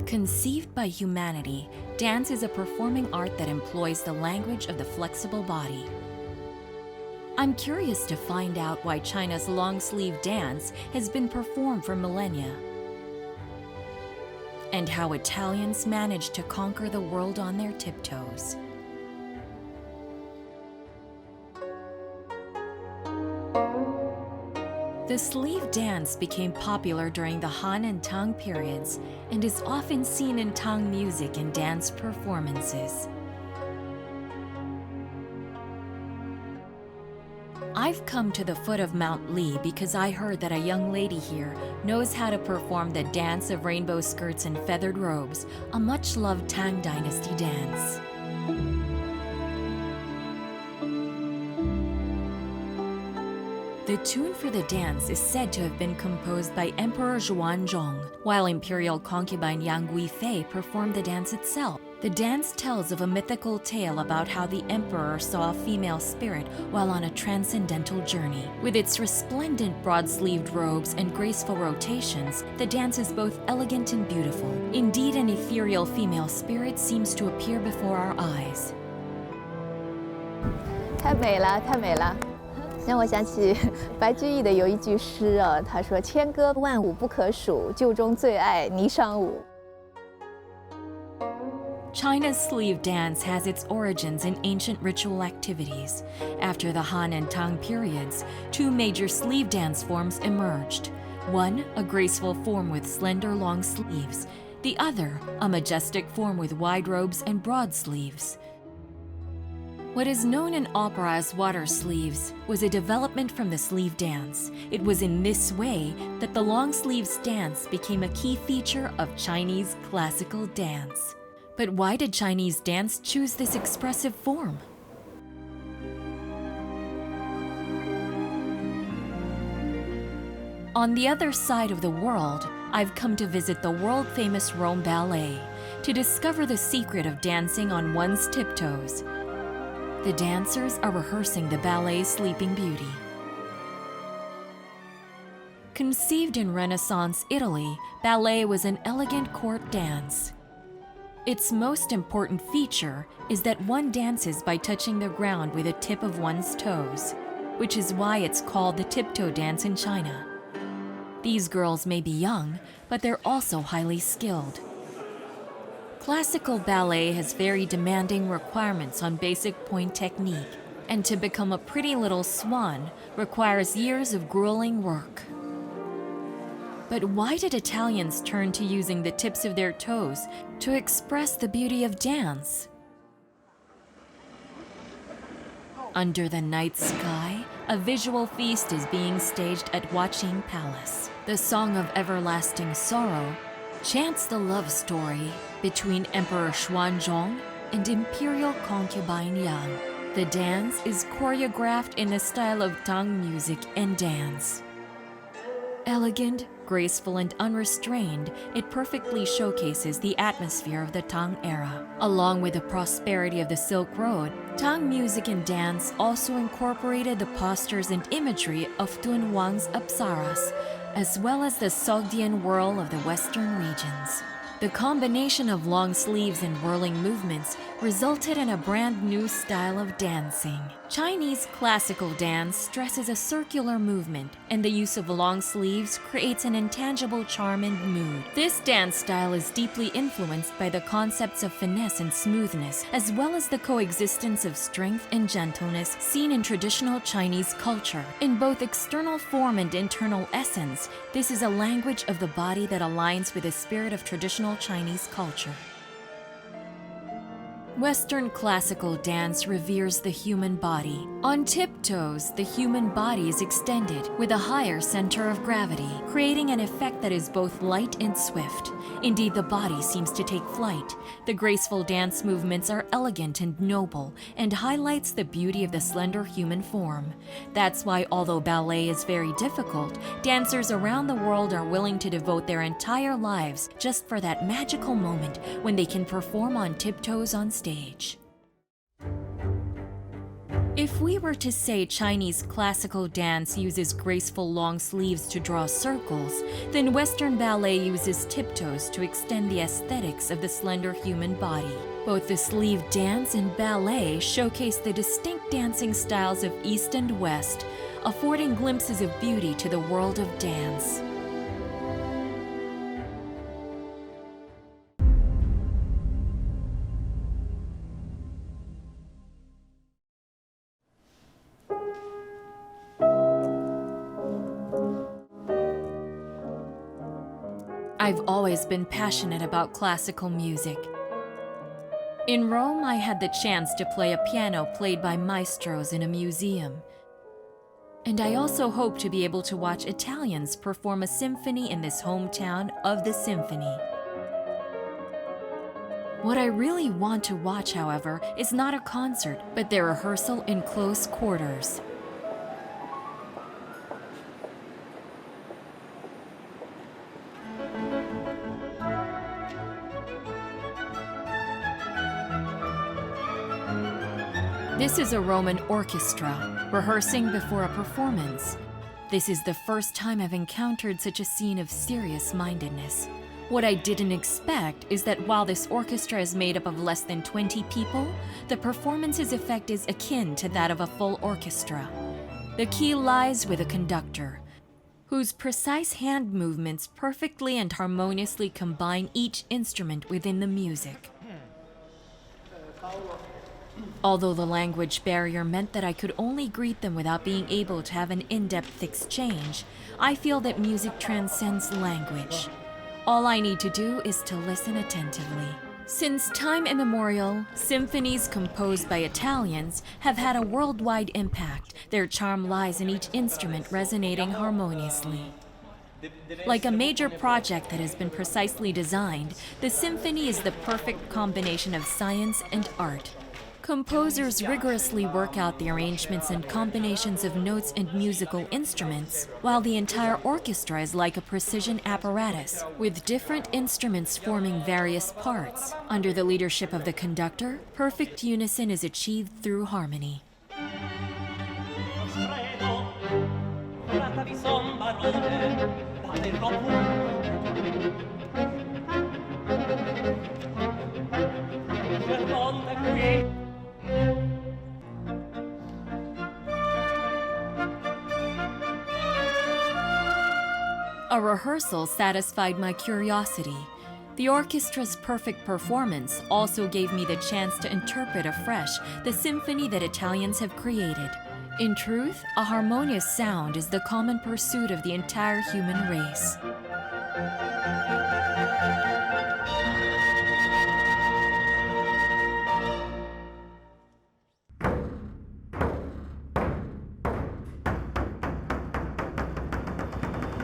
Conceived by humanity, dance is a performing art that employs the language of the flexible body. I'm curious to find out why China's long-sleeve dance has been performed for millennia, and how Italians managed to conquer the world on their tiptoes. The sleeve dance became popular during the Han and Tang periods and is often seen in Tang music and dance performances. I've come to the foot of Mount Li because I heard that a young lady here knows how to perform the dance of rainbow skirts and feathered robes, a much-loved Tang Dynasty dance. The tune for the dance is said to have been composed by Emperor Xuanzong, while imperial concubine Yang Guifei performed the dance itself. The dance tells of a mythical tale about how the emperor saw a female spirit while on a transcendental journey. With its resplendent broad-sleeved robes and graceful rotations, the dance is both elegant and beautiful. Indeed, an ethereal female spirit seems to appear before our eyes. 太美了，太美了。 让我想起白居易的有一句诗啊，他说：“千歌万舞不可数，旧中最爱霓裳舞。” China's sleeve dance has its origins in ancient ritual activities. After the Han and Tang periods, two major sleeve dance forms emerged. One, a graceful form with slender long sleeves. The other, a majestic form with wide robes and broad sleeves. What is known in opera as water sleeves was a development from the sleeve dance. It was in this way that the long sleeves dance became a key feature of Chinese classical dance. But why did Chinese dance choose this expressive form? On the other side of the world, I've come to visit the world-famous Rome Ballet to discover the secret of dancing on one's tiptoes. The dancers are rehearsing the ballet's Sleeping Beauty. Conceived in Renaissance Italy, ballet was an elegant court dance. Its most important feature is that one dances by touching the ground with the tip of one's toes, which is why it's called the tiptoe dance in China. These girls may be young, but they're also highly skilled. Classical ballet has very demanding requirements on basic point technique, and to become a pretty little swan requires years of grueling work. But why did Italians turn to using the tips of their toes to express the beauty of dance? Under the night sky, a visual feast is being staged at Huaqing Palace. The Song of Everlasting Sorrow chants the love story between Emperor Xuanzong and imperial concubine Yang. The dance is choreographed in the style of Tang music and dance. Elegant, graceful, and unrestrained, it perfectly showcases the atmosphere of the Tang era. Along with the prosperity of the Silk Road, Tang music and dance also incorporated the postures and imagery of Dun Wang's Apsaras, as well as the Sogdian whirl of the western regions. The combination of long sleeves and whirling movements resulted in a brand new style of dancing. Chinese classical dance stresses a circular movement, and the use of long sleeves creates an intangible charm and mood. This dance style is deeply influenced by the concepts of finesse and smoothness, as well as the coexistence of strength and gentleness seen in traditional Chinese culture. In both external form and internal essence, this is a language of the body that aligns with the spirit of traditional Chinese culture. Western classical dance reveres the human body. On tiptoes, the human body is extended with a higher center of gravity, creating an effect that is both light and swift. Indeed, the body seems to take flight. The graceful dance movements are elegant and noble, and highlights the beauty of the slender human form. That's why, although ballet is very difficult, dancers around the world are willing to devote their entire lives just for that magical moment when they can perform on tiptoes on stage. If we were to say Chinese classical dance uses graceful long sleeves to draw circles, then Western ballet uses tiptoes to extend the aesthetics of the slender human body. Both the sleeve dance and ballet showcase the distinct dancing styles of East and West, affording glimpses of beauty to the world of dance. I've always been passionate about classical music. In Rome, I had the chance to play a piano played by maestros in a museum. And I also hope to be able to watch Italians perform a symphony in this hometown of the symphony. What I really want to watch, however, is not a concert, but their rehearsal in close quarters. This is a Roman orchestra, rehearsing before a performance. This is the first time I've encountered such a scene of serious-mindedness. What I didn't expect is that while this orchestra is made up of less than 20 people, the performance's effect is akin to that of a full orchestra. The key lies with the conductor, whose precise hand movements perfectly and harmoniously combine each instrument within the music. Although the language barrier meant that I could only greet them without being able to have an in-depth exchange, I feel that music transcends language. All I need to do is to listen attentively. Since time immemorial, symphonies composed by Italians have had a worldwide impact. Their charm lies in each instrument resonating harmoniously. Like a major project that has been precisely designed, the symphony is the perfect combination of science and art. Composers rigorously work out the arrangements and combinations of notes and musical instruments, while the entire orchestra is like a precision apparatus, with different instruments forming various parts. Under the leadership of the conductor, perfect unison is achieved through harmony. A rehearsal satisfied my curiosity. The orchestra's perfect performance also gave me the chance to interpret afresh the symphony that Italians have created. In truth, a harmonious sound is the common pursuit of the entire human race.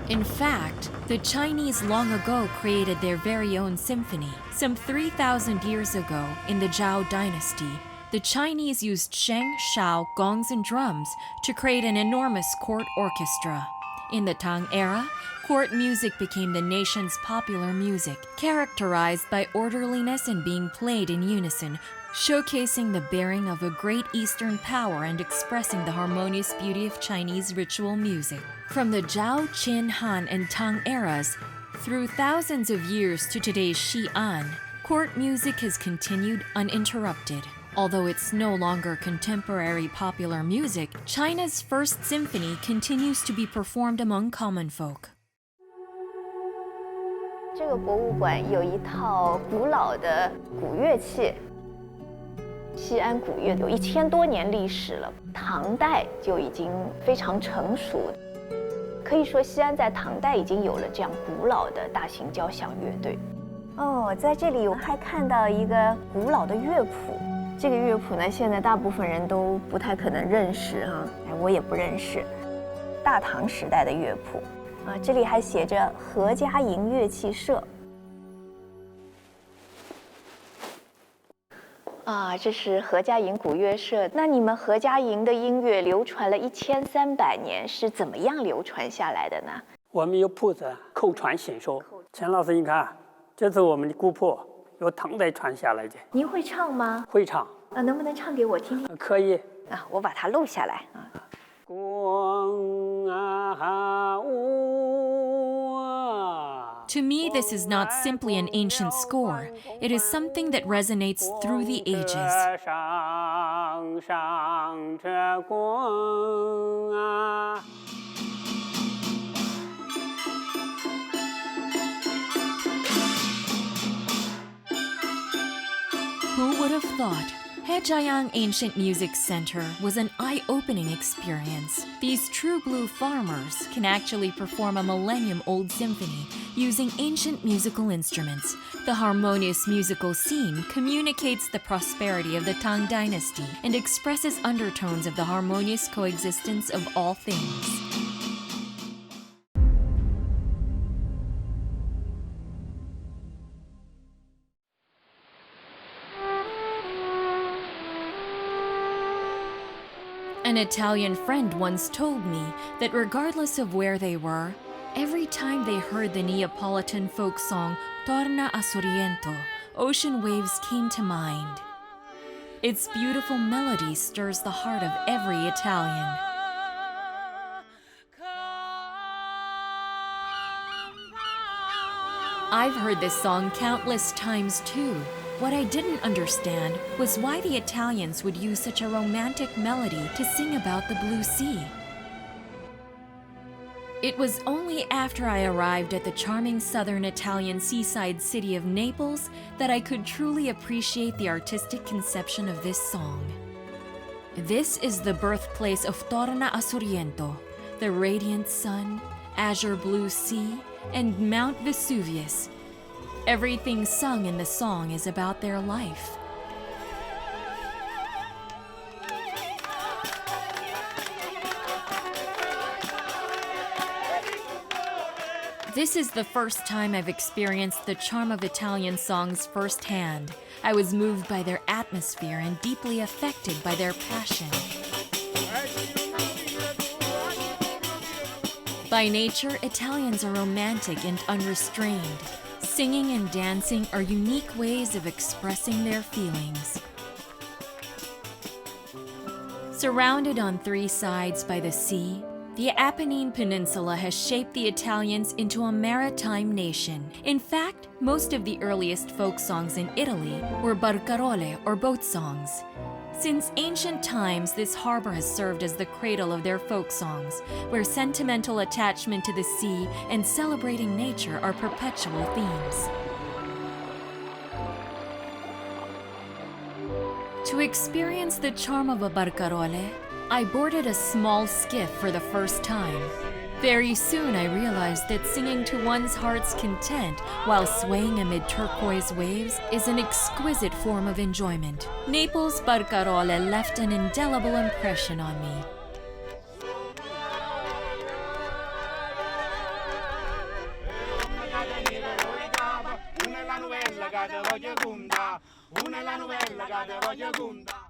In fact, the Chinese long ago created their very own symphony. Some 3,000 years ago, in the Zhao dynasty, the Chinese used sheng, shao, gongs, and drums to create an enormous court orchestra. In the Tang era, court music became the nation's popular music, characterized by orderliness and being played in unison, showcasing the bearing of a great Eastern power and expressing the harmonious beauty of Chinese ritual music. From the Zhao, Qin, Han, and Tang eras, through thousands of years to today's Xi'an, court music has continued uninterrupted. Although it's no longer contemporary popular music, China's first symphony continues to be performed among common folk. 这个博物馆有一套古老的古乐器。西安古乐有1000多年历史了，唐代就已经非常成熟。可以说，西安在唐代已经有了这样古老的大型交响乐队。哦，在这里我还看到一个古老的乐谱。这个乐谱呢，现在大部分人都不太可能认识哈，我也不认识。大唐时代的乐谱啊，这里还写着何家营乐器社。啊，这是何家营古乐社。那你们何家营的音乐流传了1300年，是怎么样流传下来的呢？我们有谱子口传心授。陈老师，你看，这是我们的古谱，由唐代传下来的。您会唱吗？会唱。能不能唱给我听听？可以。啊，我把它录下来啊。 To me, this is not simply an ancient score. It is something that resonates through the ages. Who would have thought? Chang'an Ancient Music Center was an eye-opening experience. These true blue farmers can actually perform a millennium-old symphony using ancient musical instruments. The harmonious musical scene communicates the prosperity of the Tang Dynasty and expresses undertones of the harmonious coexistence of all things. An Italian friend once told me that regardless of where they were, every time they heard the Neapolitan folk song Torna a Sorrento, ocean waves came to mind. Its beautiful melody stirs the heart of every Italian. I've heard this song countless times too. What I didn't understand was why the Italians would use such a romantic melody to sing about the blue sea. It was only after I arrived at the charming southern Italian seaside city of Naples that I could truly appreciate the artistic conception of this song. This is the birthplace of Torna a Sorrento, the radiant sun, azure blue sea, and Mount Vesuvius. Everything sung in the song is about their life. This is the first time I've experienced the charm of Italian songs firsthand. I was moved by their atmosphere and deeply affected by their passion. By nature, Italians are romantic and unrestrained. Singing and dancing are unique ways of expressing their feelings. Surrounded on three sides by the sea, the Apennine Peninsula has shaped the Italians into a maritime nation. In fact, most of the earliest folk songs in Italy were barcarole or boat songs. Since ancient times, this harbor has served as the cradle of their folk songs, where sentimental attachment to the sea and celebrating nature are perpetual themes. To experience the charm of a barcarole, I boarded a small skiff for the first time. Very soon I realized that singing to one's heart's content while swaying amid turquoise waves is an exquisite form of enjoyment. Naples' barcarole left an indelible impression on me. Una è la novella che te voglio conta, una è la novella che te voglio conta.